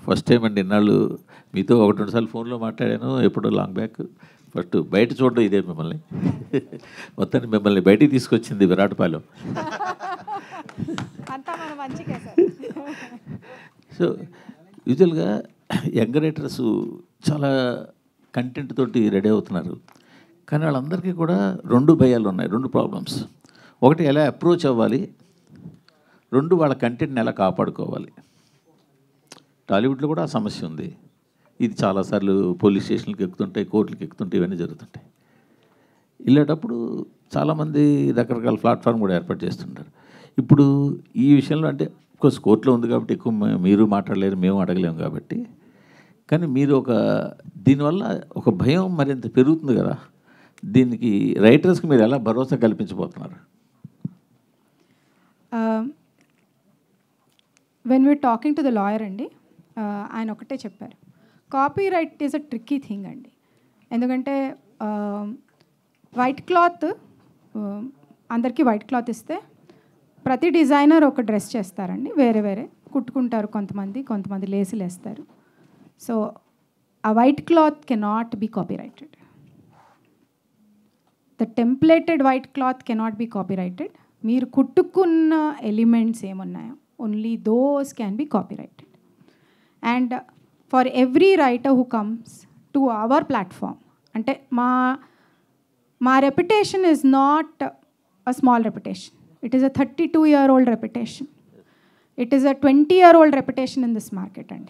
First time అండి ఇన్నాళ్ళు మీతో 1-2 సార్లు ఫోన్లో మాట్లాడాను, ఎప్పుడో లాంగ్ బ్యాక్. ఫస్ట్ బయట చూడడం ఇదే మిమ్మల్ని. మొత్తాన్ని మిమ్మల్ని బయటికి తీసుకొచ్చింది విరాటపాలెం. సో యూజువల్గా యంగ్ రైటర్స్ చాలా కంటెంట్ తోటి రెడీ అవుతున్నారు, కానీ వాళ్ళందరికీ కూడా 2 భయాలు ఉన్నాయి, 2 ప్రాబ్లమ్స్. ఒకటి ఎలా అప్రోచ్ అవ్వాలి, 2 వాళ్ళ కంటెంట్ని ఎలా కాపాడుకోవాలి. టాలీవుడ్లో కూడా ఆ సమస్య ఉంది. ఇది చాలాసార్లు పోలీస్ స్టేషన్లకు ఎక్కుతుంటాయి, కోర్టులకు ఎక్కుతుంటాయి, ఇవన్నీ జరుగుతుంటాయి. వెళ్ళేటప్పుడు చాలామంది రకరకాల ప్లాట్ఫామ్ కూడా ఏర్పాటు చేస్తుంటారు. ఇప్పుడు ఈ విషయంలో అంటే కోర్స్ కోర్టులో ఉంది కాబట్టి ఎక్కువ మీరు మాట్లాడలేరు, మేము అడగలేము కాబట్టి, కానీ మీరు దీనివల్ల ఒక భయం మరింత పెరుగుతుంది కదా, దీనికి రైటర్స్కి మీరు ఎలా భరోసా కల్పించబోతున్నారు? When we're talking to the lawyer అండి, ఆయన ఒకటే చెప్పారు, copyright is a tricky thing అండి. ఎందుకంటే వైట్ క్లాత్, అందరికీ వైట్ క్లాత్ ఇస్తే ప్రతి డిజైనర్ ఒక డ్రెస్ చేస్తారండి, వేరే వేరే కుట్టుకుంటారు, కొంతమంది లేసులు వేస్తారు. సో ఆ white cloth cannot be copyrighted. The templated white cloth cannot be copyrighted. మీరు కుట్టుకున్న ఎలిమెంట్స్ ఏమున్నాయో only those can be copyrighted. And for every writer who comes to our platform, అంటే మా reputation is not a small reputation. It is a 32-year-old reputation. It is a 20-year-old reputation in this market. And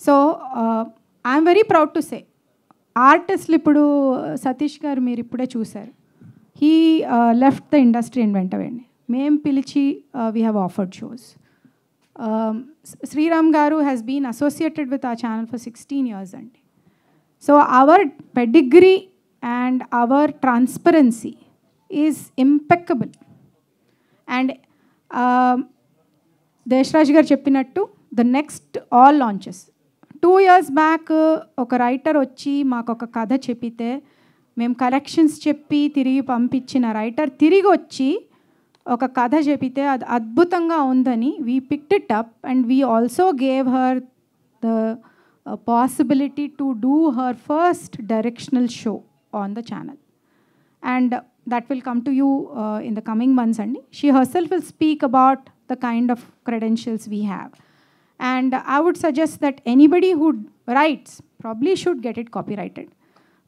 so I am very proud to say, artists ఇప్పుడు సతీష్ గారు మీరు ఇప్పుడే చూశారు, he left the industry and went away. మేము పిలిచి we have offered shows. Sriram garu has been associated with our channel for 16 years. And so our pedigree and our transparency is impeccable. And Deshraj గారు చెప్పినట్టు the next all launches 2 years back ఒక writer వచ్చి మాకు ఒక కథ చెప్పితే మేము corrections చెప్పి తిరిగి పంపించిన రైటర్ తిరిగి వచ్చి ఒక కథ చెప్పితే అది అద్భుతంగా ఉందని we picked it up and we also gave her the possibility to do her first directional show on the channel. And that will come to you in the coming months. And she herself will speak about the kind of credentials we have. And I would suggest that anybody who writes probably should get it copyrighted.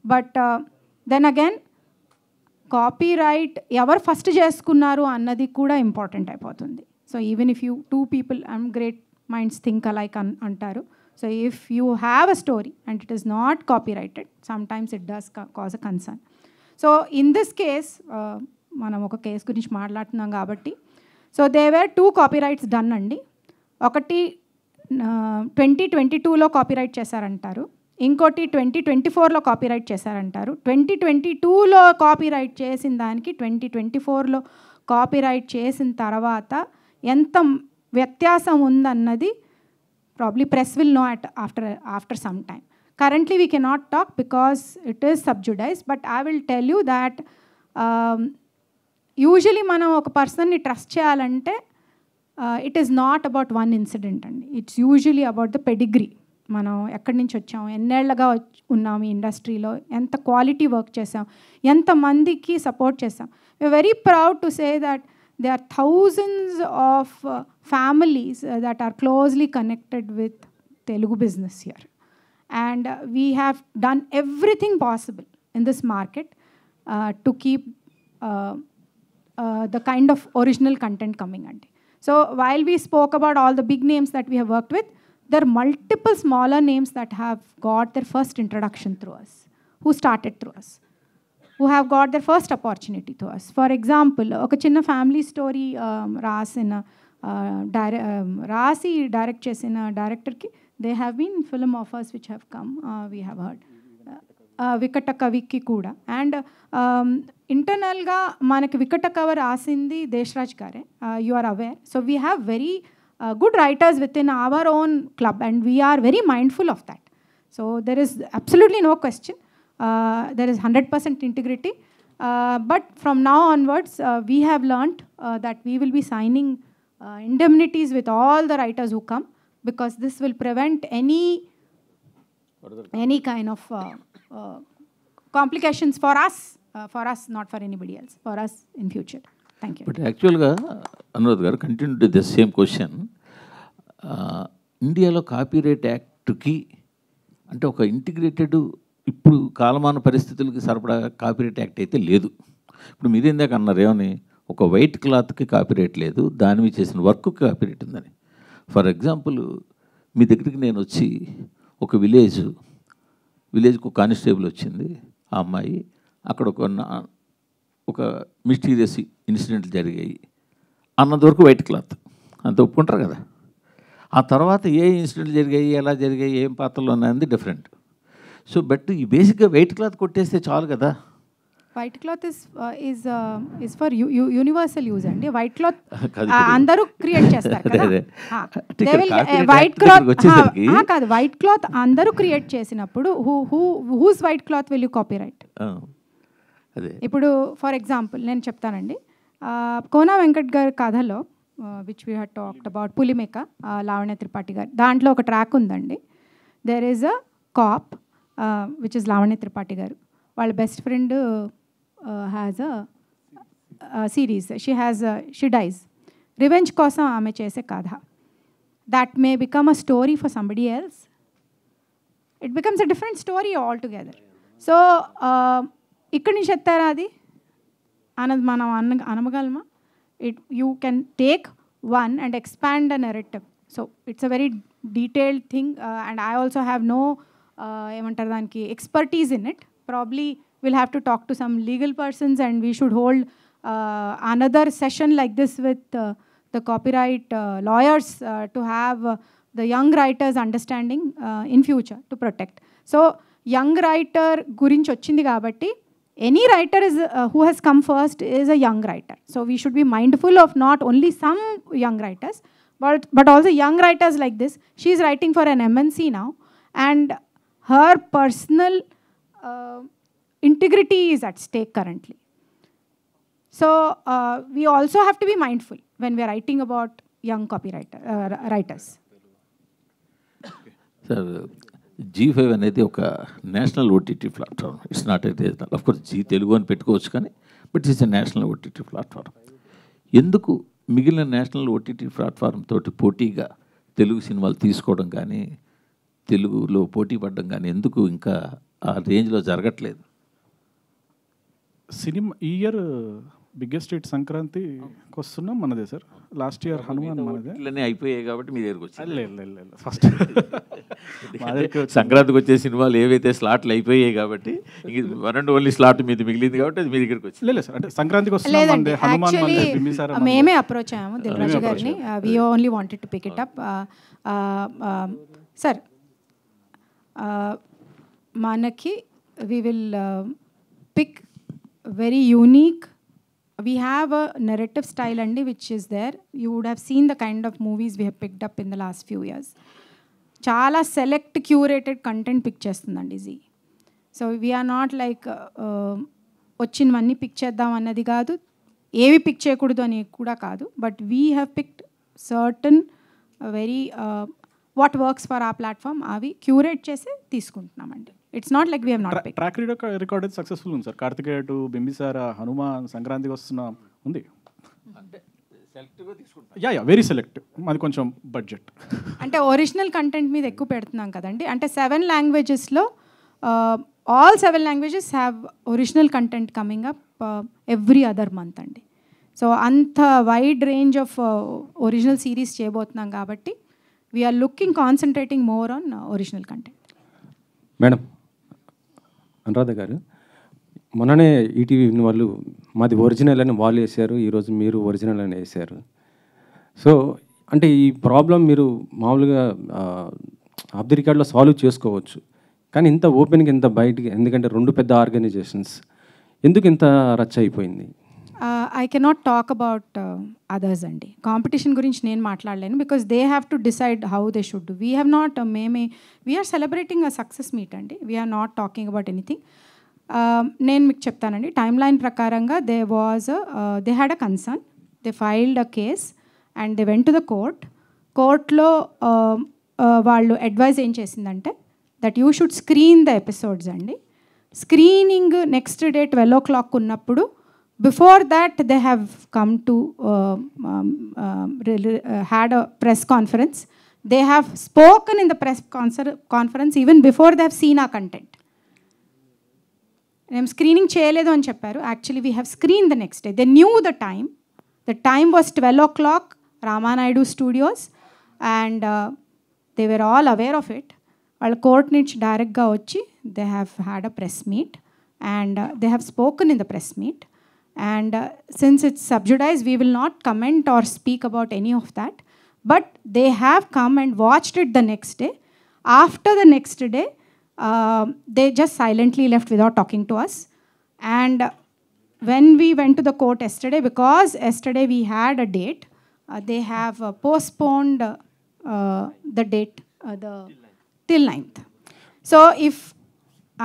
But then again, copyright ever first చేసుకున్నారు అన్నది కూడా important అయిపోతుంది. So even if you 2 people, great minds think alike అంటారు. So if you have a story and it is not copyrighted, sometimes it does cause a concern. So in this case మనం ఒక case గురించి మాట్లాడుతున్నాం కాబట్టి, so they were 2 copyrights done అండి. ఒకటి 2022లో copyright చేశారంటారు, ఇంకోటి 2024లో copyright చేశారంటారు. 2022లో copyright చేసిన దానికి 2024లో కాపీరైట్ చేసిన తర్వాత ఎంత వ్యత్యాసం ఉందన్నది probably press will know after some time. Currently, we cannot talk because it is sub judice, but I will tell you that usually మనం ఒక పర్సన్ని ట్రస్ట్ చేయాలంటే it is not about one incident అండి. It's usually about the pedigree. మనం ఎక్కడి నుంచి వచ్చాం, ఎన్నేళ్లుగా ఉన్నాం ఈ ఇండస్ట్రీలో, ఎంత క్వాలిటీ వర్క్ చేసాం, ఎంతమందికి సపోర్ట్ చేసాం. We are very proud to say that there are thousands of families that are closely connected with Telugu business here. And we have done everything possible in this market to keep the kind of original content coming. So while we spoke about all the big names that we have worked with, there are multiple smaller names that have got their first introduction through us, who started through us, who have got their first opportunity to us. For example, oka chinna family story rasina rasi direct chesina director ki they have been film offers which have come, we have heard vikata kaviki kuda. And internal ga manaki vikata kava rasindi deshraj gare, you are aware. So we have very good writers within our own club and we are very mindful of that. So there is absolutely no question. There is 100% integrity. But from now onwards, we have learnt that we will be signing indemnities with all the writers who come. because this will prevent any kind of complications for us, not for anybody else, for us in future. Thank you. But యాక్చువల్గా అనురాధ్ గారు continue to the same question. ఇండియాలో copyright యాక్ట్కి అంటే ఒక integrated ఇప్పుడు కాలమాన పరిస్థితులకి సరిపడా copyright act అయితే లేదు. ఇప్పుడు మీరు ఇందాక అన్నారు ఏమని, ఒక వైట్ క్లాత్కి కాపీరైట్ లేదు, దాని మీద చేసిన వర్క్కి కాపీరైట్ ఉందని. ఫర్ ఎగ్జాంపుల్ మీ దగ్గరికి నేను వచ్చి ఒక విలేజ్కి కానిస్టేబుల్ వచ్చింది, ఆ అమ్మాయి అక్కడ ఒక మిస్టీరియస్ ఇన్సిడెంట్లు జరిగాయి అన్నది వరకు వైట్ క్లాత్ అంత ఒప్పుకుంటారు కదా. ఆ తర్వాత ఏ ఇన్సిడెంట్లు జరిగాయి, ఎలా జరిగాయి, ఏం పాత్రలు ఉన్నాయంది డిఫరెంట్. సో బట్ ఈ బేసిక్గా వైట్ క్లాత్ కొట్టేస్తే చాలు కదా. White cloth is for universal use అండి. వైట్ క్లాత్ అందరూ క్రియేట్ చేస్తారు కదా. వైట్ క్లాత్ కాదు, వైట్ క్లాత్ అందరూ క్రియేట్ చేసినప్పుడు whose white cloth will you copyright? అదే ఇప్పుడు ఫర్ ఎగ్జాంపుల్ నేను చెప్తానండి, కోనా వెంకట్ గారి కథలో which we had talked about Pulimeka, Lavanya Tripathi గారు, దాంట్లో ఒక ట్రాక్ ఉందండి. There is a cop which is Lavanya Tripathi గారు. వాళ్ళ best friend has a series, she dies. Revenge కోసం ఆమె చేసే కథ. That may become a story for somebody else. It becomes a different story altogether. So ఇక్కడి నుంచి ఎత్తారా అది అన్నది మనం అనగలమా? You can take one and expand a narrative. So it's a very detailed thing, and I also have no expertise in it. Probably we'll have to talk to some legal persons, and we should hold another session like this with the copyright lawyers to have the young writers understanding in future to protect. So young writer gurinchi ochindi kabatti any writer who has come first is a young writer. So we should be mindful of not only some young writers, but also young writers like this. She is writing for an MNC now, and her personal integrity is at stake currently. So we also have to be mindful when we are writing about young writers. Sir, G5 అనేది ఒక national OTT platform. It's not a regional. Of course Zee Telugu అని పెట్టుకోవచ్చు, కానీ but it's a national OTT platform. ఎందుకు మిగిలిన national OTT platform తోటి పోటీగా తెలుగు సినిమాలు తీసుకోవడం కానీ తెలుగులో పోటీ పడడం కానీ ఎందుకు ఇంకా ఆ రేంజ్లో జరగట్లేదు? సినిమా ఈ ఇయర్ బిగ్గెస్ట్ హిట్ సంక్రాంతికి వస్తున్నాం మనదే సార్. లాస్ట్ ఇయర్ హనుమాన్ మనదే. ఇట్లనే అయిపోయాయి కాబట్టి మీ దగ్గరకు వచ్చి ఫస్ట్ సంక్రాంతికి వచ్చే సినిమాలు ఏవైతే స్లాట్లు అయిపోయాయి కాబట్టి వన్ అండ్ ఓన్లీ స్లాట్ మీద మిగిలింది కాబట్టి అది మీ దగ్గరకు వచ్చి. లేదు సార్, అంటే సంక్రాంతికి వస్తున్నాం హనుమాన్ మేమే అప్రోచ్ అయ్యాము దిల్రాజు గారిని. We only wanted to pick it up. Sir మనకి we will pick very unique. We have a narrative style andi which is there. You would have seen the kind of movies we have picked up in the last few years. Chala select curated content pick chestundandi Zee. So we are not like వచ్చినవన్నీ pick చేద్దాం అన్నది కాదు, ఏవి pick చేయకూడదు అని కూడా కాదు. But we have picked certain very what works for ఆ ప్లాట్ఫామ్ అవి క్యూరేట్ చేసి తీసుకుంటున్నామండి. It's not like we have not picked. Track record అయితే సక్సెస్ఫుల్ ఉంది సార్. కార్తికేయ టు బింబిసార, హనుమాన్, సంక్రాంతికి వస్తున్నాం ఉంది. Yeah very select. అది కొంచెం బడ్జెట్ అంటే ఒరిజినల్ కంటెంట్ మీద ఎక్కువ పెడుతున్నాం కదండి. అంటే 7 లాంగ్వేజెస్లో all 7 languages have original content coming up every other month అండి. సో అంత wide range of original series చేయబోతున్నాం కాబట్టి we are looking concentrating more on original content. Madam Anuradha గారు, మొన్ననే ఈటీవీ వాళ్ళు మాది ఒరిజినల్ అని వాళ్ళు వేశారు, ఈరోజు మీరు ఒరిజినల్ అని వేశారు. సో అంటే ఈ ప్రాబ్లం మీరు మామూలుగా ఆఫ్ ది రికార్డ్లో సాల్వ్ చేసుకోవచ్చు, కానీ ఇంత ఓపెన్గా ఇంత బయటికి, ఎందుకంటే 2 పెద్ద ఆర్గనైజేషన్స్, ఎందుకు ఇంత రచ్చ అయిపోయింది? I cannot talk about others అండి. కాంపిటీషన్ గురించి నేను మాట్లాడలేను, because they have to decide how they should do. We have not we are celebrating a success meet అండి. We are not talking about anything. నేను మీకు చెప్తానండి, టైమ్ లైన్ ప్రకారంగా they had a concern, they filed a case and they went to the court. కోర్టులో వాళ్ళు advise ఏం చేసిందంటే that you should screen the episodes అండి. స్క్రీనింగ్ నెక్స్ట్ డే 12 o'clock ఉన్నప్పుడు before that they have come to had a press conference. They have spoken in the press conference even before they have seen ఆ content. మేము screening చేయలేదు అని చెప్పారు. Actually we have screen the next day. They knew the time. The time was 12 o'clock, Ramanaidu studios, and they were all aware of it. వాళ్ళు court నుంచి డైరెక్ట్గా వచ్చి they have had a press meet and they have spoken in the press meet. And since it's subjudized, we will not comment or speak about any of that. But they have come and watched it the next day. After the next day, they just silently left without talking to us. And when we went to the court yesterday, because yesterday we had a date, they have postponed the date till 9th. So if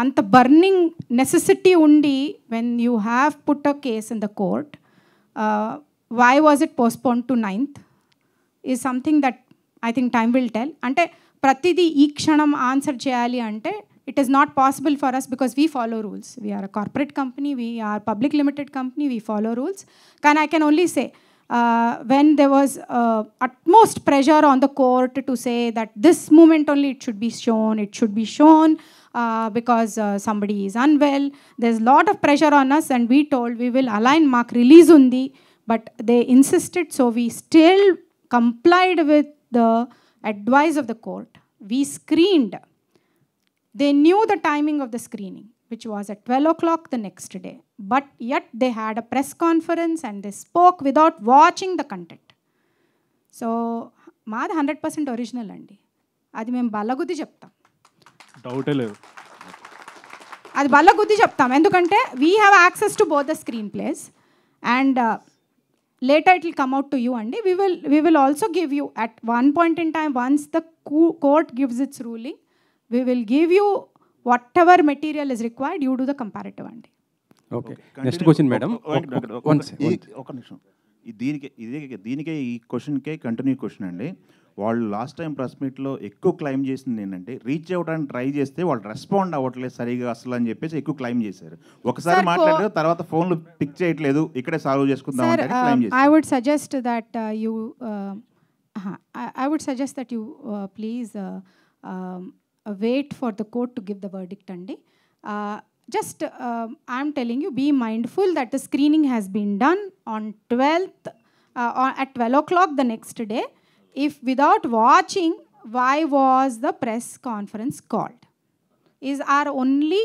అంత burning necessity ఉండి when you have put a case in the court, why was it postpone to 9th is something that I think time will tell. అంటే ప్రతిదీ ఈ క్షణం answer చేయాలి అంటే it is not possible for us because we follow rules. We are a corporate company, we are public limited company, we follow rules. కానీ I can only say when there was utmost pressure on the court to say that this moment only it should be shown because somebody is unwell. There's a lot of pressure on us and we told we will align mark release undi, but they insisted, so we still complied with the advice of the court. We screened. They knew the timing of the screening, which was at 12 o'clock the next day. But yet they had a press conference and they spoke without watching the content. So, మాది 100% original అండి. అది మేము బల్లగుద్ది చెప్తాం, డౌటే లేదు. అది బల్లగుద్ది చెప్తాం. ఎందుకంటే we have access to both the screen place and later it will come out to you అండి. We will also give you at one point in time, once the court gives its ruling, we will give you whatever material is required. You do the comparative అండి. Okay, next question madam. ఒక నిమిషం, దీనికే ఈ క్వశ్చన్కే continue question అండి. వాళ్ళు last time press మీట్లో ఎక్కువ claim చేసింది ఏంటంటే రీచ్ అవ్వడానికి ట్రై చేస్తే వాళ్ళు రెస్పాండ్ అవ్వట్లేదు సరిగా అసలు అని చెప్పేసి ఎక్కువ క్లైమ్ చేశారు. ఒకసారి మాట్లాడారు, తర్వాత ఫోన్లు పిక్ చేయట్లేదు, ఇక్కడే సాల్వ్ చేసుకుందాం అంటే క్లైమ్ చేశారు. I would suggest that you please wait for the court to give the verdict అండి. Just I'm telling you, be mindful that the screening has been done on 12th at 12 o'clock the next day. If without watching, why was the press conference called is our only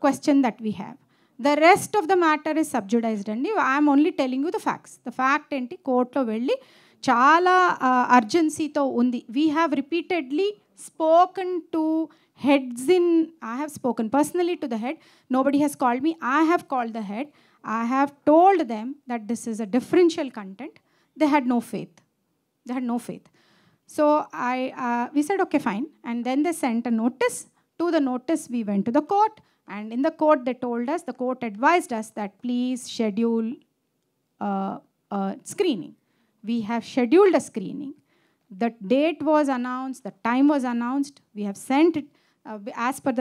question that we have. The rest of the matter is subjudized అండి. I am only telling you the facts. The fact ఏంటి, కోర్టులో వెళ్ళి చాలా అర్జెన్సీతో ఉంది. We have repeatedly spoken to heads in, I have spoken personally to the head. Nobody has called me. I have called the head. I have told them that this is a differential content. They had no faith. So we said, okay, fine. And then they sent a notice. To the notice, we went to the court. And in the court, they told us, the court advised us that please schedule screening. We have scheduled a screening. The date was announced. The time was announced. We have sent it. As per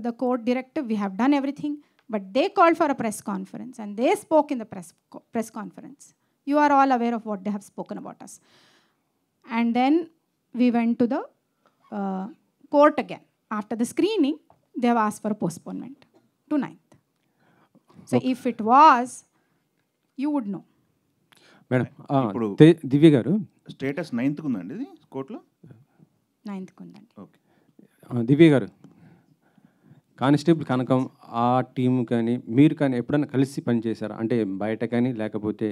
the court directive, we have done everything. But they called for a press conference. And they spoke in the press conference. You are all aware of what they have spoken about us. And then we went to the court again. After the screening, they have asked for a postponement to 9th. So if it was, you would know. Madam, Divya గారు, status 9th ఉందండి ఇది కోర్టులో? 9th ఉందండి. Okay. దివ్య గారు, constable కనకం ఆ team కానీ మీరు కానీ ఎప్పుడైనా కలిసి పనిచేశారా? అంటే బయట కానీ లేకపోతే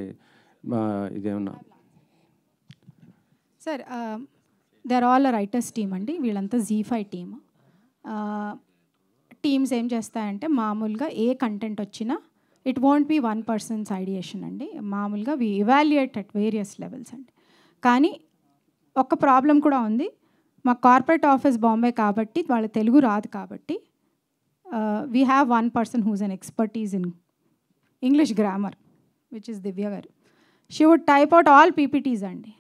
ఇదేమన్నా? Sir, they are all writers team అండి. వీళ్ళంతా Z5 టీమ్. టీమ్స్ ఏం చేస్తాయంటే మామూలుగా ఏ కంటెంట్ వచ్చినా it won't be one person's ideation అండి. మామూలుగా we evaluate at various levels అండి. కానీ ఒక ప్రాబ్లం కూడా ఉంది. మా కార్పొరేట్ ఆఫీస్ బాంబే కాబట్టి వాళ్ళ తెలుగు రాదు కాబట్టి we have one person whose an expertise in English grammar, which is Divya గారు. She would type out all PPTs అండి.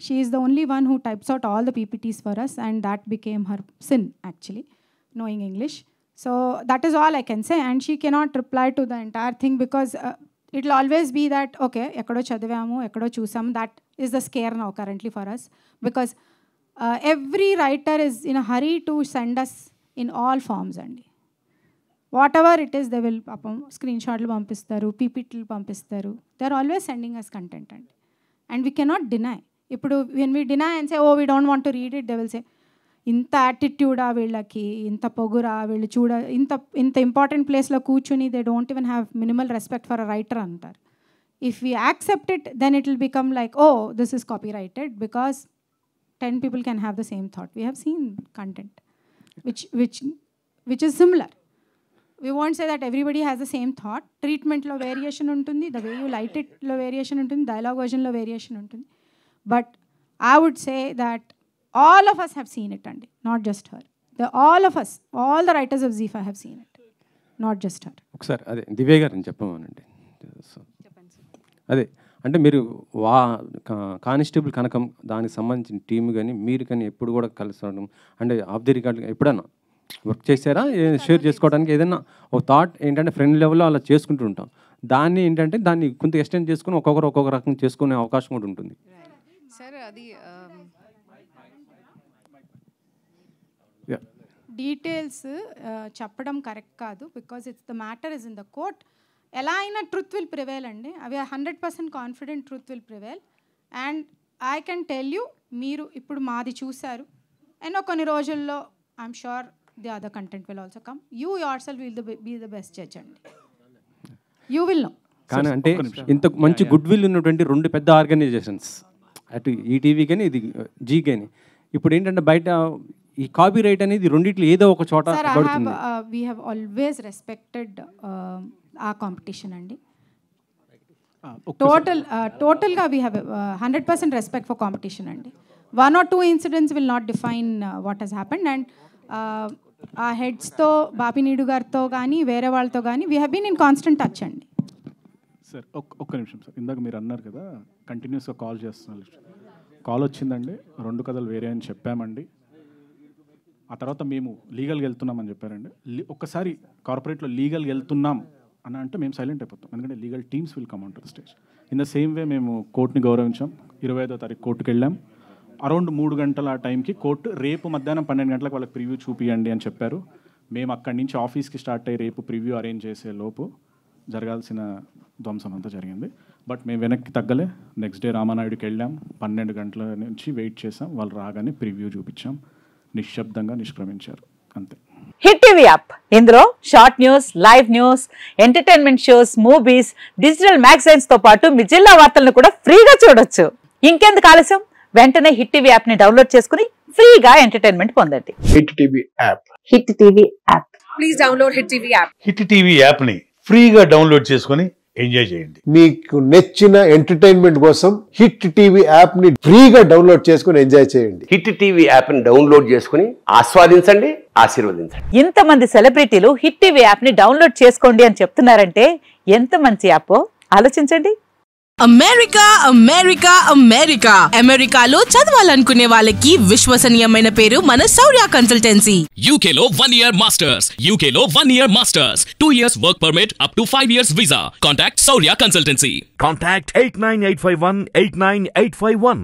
She is the only one who types out all the PPTs for us, and that became her sin, actually, knowing English. So that is all I can say, and she cannot reply to the entire thing because it will always be that, okay, ekkado chadivamu, ekkado chusam. That is the scare now currently for us, because every writer is in a hurry to send us in all forms, andi. Whatever it is, they will screenshotlu pampistaru, PPTlu pampistaru. They are always sending us content, andi. And we cannot deny. Ippudu when we deny and say, oh, we don't want to read it, they will say, ఇంత యాటిట్యూడా వీళ్ళకి, ఇంత పొగురా వీళ్ళు, చూడ ఇంత important ప్లేస్లో కూర్చుని they don't even have minimal respect for a writer అంటారు. If we accept it, then it will become like, oh this is copyrighted because 10 people can have the same thought. We have seen content which is similar. We won't say that everybody has the same thought. Treatmentలో variation ఉంటుంది, the way you light itలో variation ఉంటుంది, dialogue versionలో variation ఉంటుంది. But I would say that all of us have seen it, Andy, not just her. All of us, all the writers of ZEE5 have seen it, not just her. ఒకసారి అదే దివ్య గారిని చెప్పమనండి. అదే అంటే మీరు constable కనకం దానికి సంబంధించిన టీమ్ కానీ మీరు కానీ ఎప్పుడు కూడా కలుసడం అంటే ఆఫ్ ది రికార్డ్ ఎప్పుడన్నా వర్క్ చేశారా? షేర్ చేసుకోవడానికి ఏదైనా ఒక థాట్ ఏంటంటే ఫ్రెండ్ లెవెల్లో అలా చేసుకుంటూ ఉంటాం. దాన్ని ఏంటంటే దాన్ని కొంత ఎక్స్టెండ్ చేసుకుని ఒక్కొక్కరు ఒక్కొక్క రకం చేసుకునే అవకాశం కూడా ఉంటుంది. సార్ అది డీటెయిల్స్ చెప్పడం కరెక్ట్ కాదు, because it's the matter is in the court. ఎలా అయినా ట్రూత్ విల్ ప్రివేల్ అండి. అవి 100% confident truth will prevail. And I can tell you, మీరు ఇప్పుడు మాది చూశారు, ఎన్నో కొన్ని రోజుల్లో I'm sure the other content will also come. You yourself will be the best judge అండి. You will know. కానీ అంటే ఇంత మంచి గుడ్ విల్ ఉన్నటువంటి రెండు పెద్ద ఆర్గనైజేషన్స్, అటు ఈటీవీ కానీ ఇది జీ కానీ, ఇప్పుడు ఏంటంటే బయట ఈ కాపీ రైట్ అనేది రెండిట్లో ఏదో ఒక చోట పడుతుంది. వీ హ్యావ్ ఆల్వేస్ రెస్పెక్టెడ్ ఆ కాంపిటీషన్ అండి. టోటల్గా we have 100% respect for competition అండి. 1 or 2 incidents will not define what has happened. And ఆ హెడ్స్తో, బాపినీడు గారితో కానీ వేరే వాళ్ళతో కానీ we have been in constant touch అండి. సార్ ఒక్క నిమిషం సార్, ఇందాక మీరు అన్నారు కదా కంటిన్యూస్గా కాల్ చేస్తున్నారు. కాల్ వచ్చిందండి, 2 కథలు వేరే అని చెప్పామండి. ఆ తర్వాత మేము లీగల్గా వెళ్తున్నామని చెప్పారండి. ఒక్కసారి కార్పొరేట్లో లీగల్గా వెళ్తున్నాం అని అంటే మేము సైలెంట్ అయిపోతాం, ఎందుకంటే legal teams will come on to the stage. In the same way మేము కోర్టుని గౌరవించాం. 25వ తారీఖు కోర్టుకు వెళ్ళాం. అరౌండ్ 3 గంటల ఆ టైంకి కోర్టు రేపు మధ్యాహ్నం 12 గంటలకు వాళ్ళకి ప్రివ్యూ చూపియండి అని చెప్పారు. మేము అక్కడి నుంచి ఆఫీస్కి స్టార్ట్ అయ్యి రేపు ప్రివ్యూ అరేంజ్ చేసే లోపు జరగాల్సిన ధ్వంసం అంతా జరిగింది. బట్ మేము వెనక్కి తగ్గలే. నెక్స్ట్ డే రామానాయుడికి వెళ్ళాం. 12 గంటల నుంచి వెయిట్ చేసాం. వాళ్ళు రాగానే ప్రివ్యూ చూపించాం. నిశ్శబ్దంగా నిష్క్రమించారు, అంతే. హిట్ టీవీ యాప్, ఇందులో short news, live news, entertainment shows, movies, digital magazines తో పాటు మీ జిల్లా వార్తలను కూడా ఫ్రీగా చూడొచ్చు. ఇంకెందుకు ఆలస్యం, వెంటనే హిట్ టీవీ యాప్ ని డౌన్లోడ్ చేసుకుని ఫ్రీగా ఎంటర్టైన్మెంట్ పొందండి. Hit TV app. Hit TV app. Please download hit TV app. Hit TV app ని ఫ్రీగా డౌన్లోడ్ చేసుకుని ఎంజాయ్ చేయండి. మీకు నచ్చిన ఎంటర్టైన్మెంట్ కోసం హిట్ టీవీ యాప్ ని ఫ్రీగా డౌన్లోడ్ చేసుకుని ఎంజాయ్ చేయండి. హిట్ టీవీ యాప్ ని డౌన్లోడ్ చేసుకుని ఆస్వాదించండి, ఆశీర్వదించండి. ఇంతమంది సెలబ్రిటీలు హిట్ టీవీ యాప్ ని డౌన్లోడ్ చేసుకోండి అని చెప్తున్నారంటే ఎంత మంచి యాప్ ఆలోచించండి. అమెరికా అమెరికా అమెరికా అమెరికాలో చదవాలనుకునే వాళ్ళకి విశ్వసనీయమైన పేరు మన శౌర్య కన్సల్టెన్సీ. UK లో 1 year masters, UK లో 1 year masters, 2 years work permit up to 5 years visa. Contact Saurya Consultancy. Contact 89851 89851.